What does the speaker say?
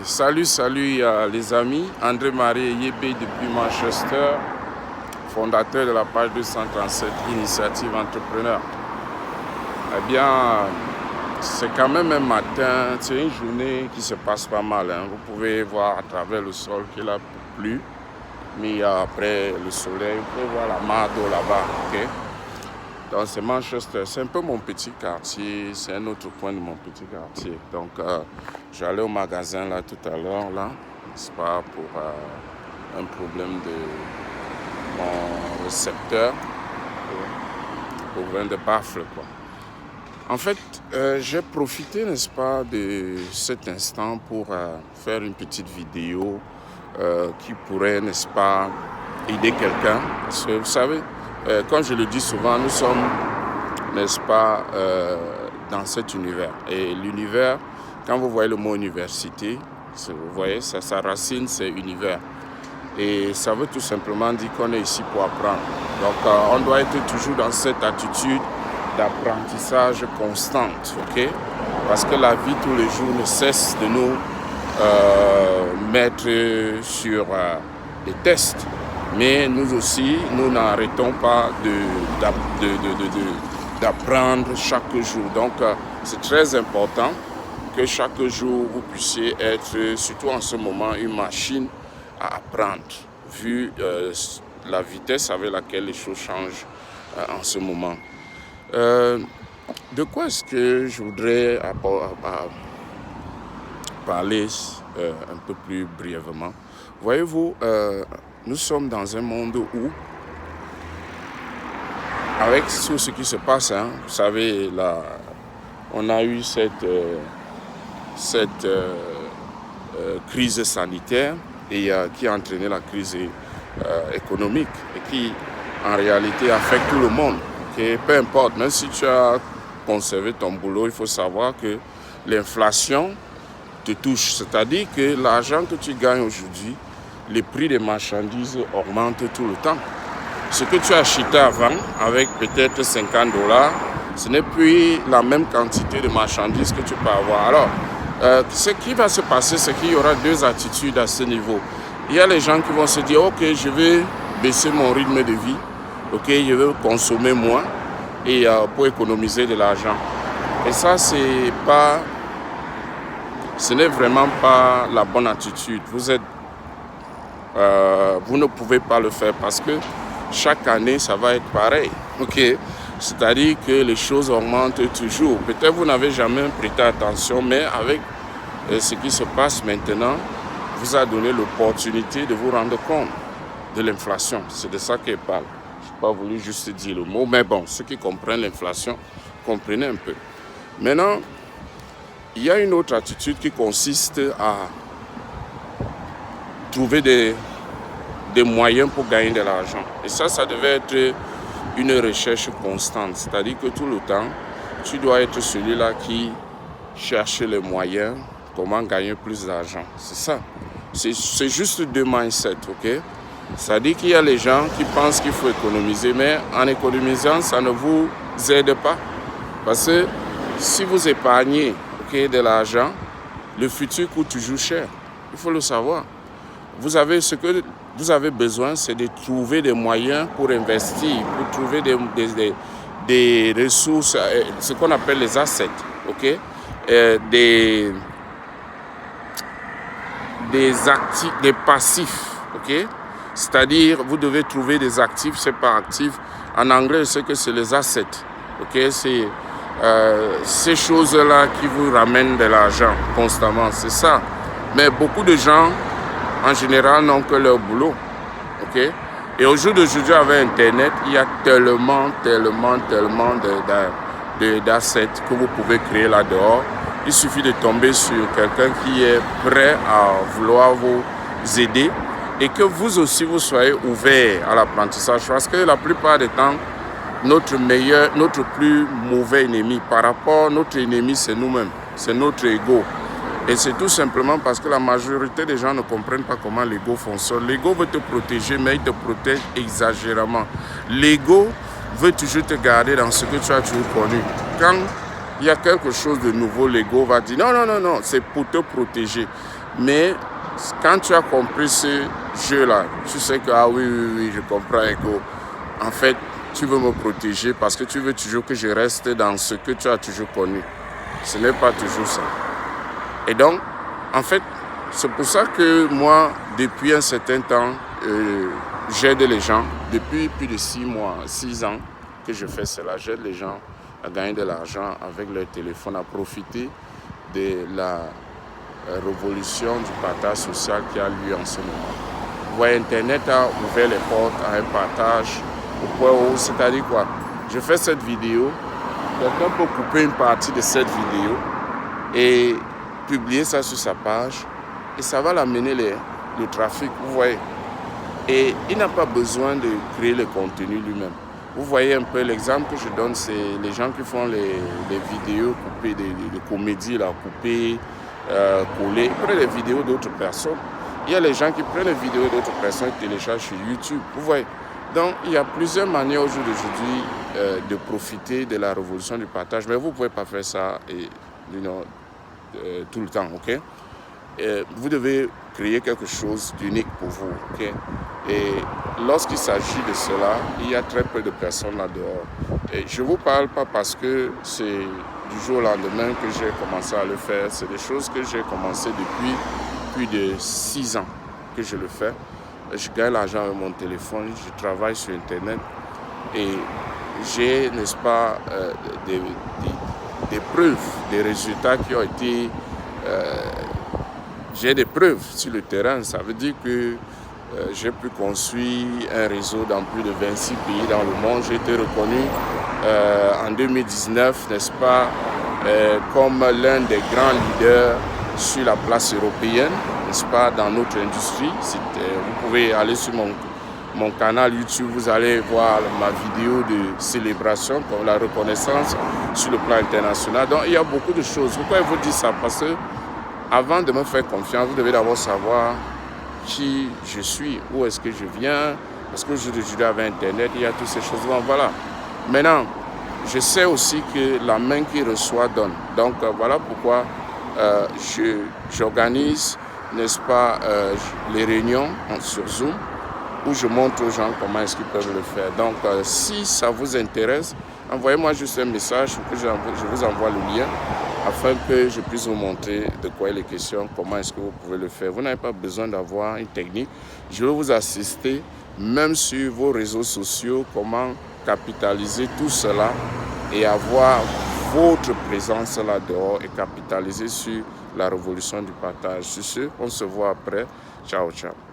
Salut les amis, André-Marie Yébé depuis Manchester, fondateur de la page 237 Initiative Entrepreneur. Eh bien, c'est quand même un matin, c'est une journée qui se passe pas mal. Vous pouvez voir à travers le sol qu'il a plu, mais après le soleil, vous pouvez voir la mare d'eau là-bas. Okay? Donc c'est Manchester, c'est un peu mon petit quartier, c'est un autre coin de mon petit quartier. Donc j'allais au magasin là tout à l'heure, là, n'est-ce pas, pour un problème de mon récepteur, problème de baffle, quoi. En fait, j'ai profité, n'est-ce pas, de cet instant pour faire une petite vidéo qui pourrait, n'est-ce pas, aider quelqu'un. Parce que vous savez, comme je le dis souvent, nous sommes, n'est-ce pas, dans cet univers. Et l'univers, quand vous voyez le mot université, vous voyez, sa racine, c'est univers. Et ça veut tout simplement dire qu'on est ici pour apprendre. Donc, on doit être toujours dans cette attitude d'apprentissage constante, ok? Parce que la vie, tous les jours, ne cesse de nous mettre sur des tests. Mais nous aussi, nous n'arrêtons pas d'apprendre chaque jour. Donc, c'est très important que chaque jour, vous puissiez être, surtout en ce moment, une machine à apprendre, vu la vitesse avec laquelle les choses changent en ce moment. De quoi est-ce que je voudrais parler un peu plus brièvement? Voyez-vous, nous sommes dans un monde où, avec tout ce qui se passe, vous savez, là, on a eu cette crise sanitaire et qui a entraîné la crise économique et qui, en réalité, affecte tout le monde. Okay? Peu importe, même si tu as conservé ton boulot, il faut savoir que l'inflation te touche. C'est-à-dire que l'argent que tu gagnes aujourd'hui, les prix des marchandises augmentent tout le temps. Ce que tu as acheté avant, avec peut-être $50, ce n'est plus la même quantité de marchandises que tu peux avoir. Alors, ce qui va se passer, c'est qu'il y aura deux attitudes à ce niveau. Il y a les gens qui vont se dire, ok, je vais baisser mon rythme de vie, ok, je vais consommer moins et pour économiser de l'argent. Et ça, ce n'est vraiment pas la bonne attitude. Vous ne pouvez pas le faire parce que chaque année, ça va être pareil. Okay? C'est-à-dire que les choses augmentent toujours. Peut-être vous n'avez jamais prêté attention, mais avec ce qui se passe maintenant, vous a donné l'opportunité de vous rendre compte de l'inflation. C'est de ça qu'il parle. Je n'ai pas voulu juste dire le mot, mais bon, ceux qui comprennent l'inflation, comprenez un peu. Maintenant, il y a une autre attitude qui consiste à trouver des moyens pour gagner de l'argent. Et ça devait être une recherche constante. C'est-à-dire que tout le temps, tu dois être celui-là qui cherche les moyens, comment gagner plus d'argent. C'est ça. C'est juste deux mindsets, ok? C'est-à-dire qu'il y a les gens qui pensent qu'il faut économiser, mais en économisant, ça ne vous aide pas. Parce que si vous épargnez, ok, de l'argent, le futur coûte toujours cher. Il faut le savoir. Ce que vous avez besoin, c'est de trouver des moyens pour investir, pour trouver des ressources, ce qu'on appelle les assets, ok? Des actifs, des passifs, ok? C'est-à-dire, vous devez trouver des actifs, c'est pas actif. En anglais, je sais que c'est les assets, ok? C'est ces choses-là qui vous ramènent de l'argent constamment, c'est ça. Mais beaucoup de gens, en général, n'ont que leur boulot. Okay? Et au jour d'aujourd'hui, avec Internet, il y a tellement d'assets que vous pouvez créer là dehors. Il suffit de tomber sur quelqu'un qui est prêt à vouloir vous aider et que vous aussi, vous soyez ouvert à l'apprentissage. Parce que la plupart des temps, notre plus mauvais ennemi par rapport, notre ennemi, c'est nous-mêmes, c'est notre ego. Et c'est tout simplement parce que la majorité des gens ne comprennent pas comment l'ego fonctionne. L'ego veut te protéger, mais il te protège exagérément. L'ego veut toujours te garder dans ce que tu as toujours connu. Quand il y a quelque chose de nouveau, l'ego va dire non, c'est pour te protéger. Mais quand tu as compris ce jeu-là, tu sais que, ah oui, je comprends, Ego. En fait, tu veux me protéger parce que tu veux toujours que je reste dans ce que tu as toujours connu. Ce n'est pas toujours ça. Et donc, en fait, c'est pour ça que moi, depuis un certain temps, j'aide les gens. Depuis plus de 6 ans que je fais cela, j'aide les gens à gagner de l'argent avec leur téléphone, à profiter de la révolution du partage social qui a lieu en ce moment. Vous voyez, Internet a ouvert les portes à un partage au point où, c'est-à-dire quoi? Je fais cette vidéo, quelqu'un peut couper une partie de cette vidéo et publier ça sur sa page et ça va l'amener le trafic, vous voyez. Et il n'a pas besoin de créer le contenu lui-même. Vous voyez un peu l'exemple que je donne, c'est les gens qui font les vidéos coupées, des comédies là, coupées, collées. Ils prennent les vidéos d'autres personnes. Il y a les gens qui prennent les vidéos d'autres personnes et téléchargent sur YouTube. Vous voyez. Donc, il y a plusieurs manières au jour d'aujourd'hui de profiter de la révolution du partage. Mais vous ne pouvez pas faire ça tout le temps, ok? Vous devez créer quelque chose d'unique pour vous, ok? Et lorsqu'il s'agit de cela, il y a très peu de personnes là-dehors. Et je ne vous parle pas parce que c'est du jour au lendemain que j'ai commencé à le faire. C'est des choses que j'ai commencé depuis plus de 6 ans que je le fais. Je gagne l'argent avec mon téléphone, je travaille sur Internet et j'ai, n'est-ce pas, des preuves, des résultats qui ont été... j'ai des preuves sur le terrain. Ça veut dire que j'ai pu construire un réseau dans plus de 26 pays dans le monde. J'ai été reconnu en 2019, n'est-ce pas, comme l'un des grands leaders sur la place européenne, n'est-ce pas, dans notre industrie. Vous pouvez aller sur mon canal YouTube, vous allez voir ma vidéo de célébration comme la reconnaissance sur le plan international. Donc il y a beaucoup de choses. Pourquoi je vous dis ça? Parce que avant de me faire confiance, vous devez d'abord savoir qui je suis, où est-ce que je viens, parce que je suis avec Internet, il y a toutes ces choses. Bon, voilà. Maintenant, je sais aussi que la main qui reçoit donne. Donc voilà pourquoi j'organise, n'est-ce pas, les réunions sur Zoom où je montre aux gens comment est-ce qu'ils peuvent le faire. Donc si ça vous intéresse, envoyez-moi juste un message pour que je vous envoie le lien afin que je puisse vous montrer de quoi il est question, comment est-ce que vous pouvez le faire. Vous n'avez pas besoin d'avoir une technique. Je vais vous assister, même sur vos réseaux sociaux, comment capitaliser tout cela et avoir votre présence là dehors et capitaliser sur la révolution du partage. Sur ce, on se voit après. Ciao, ciao.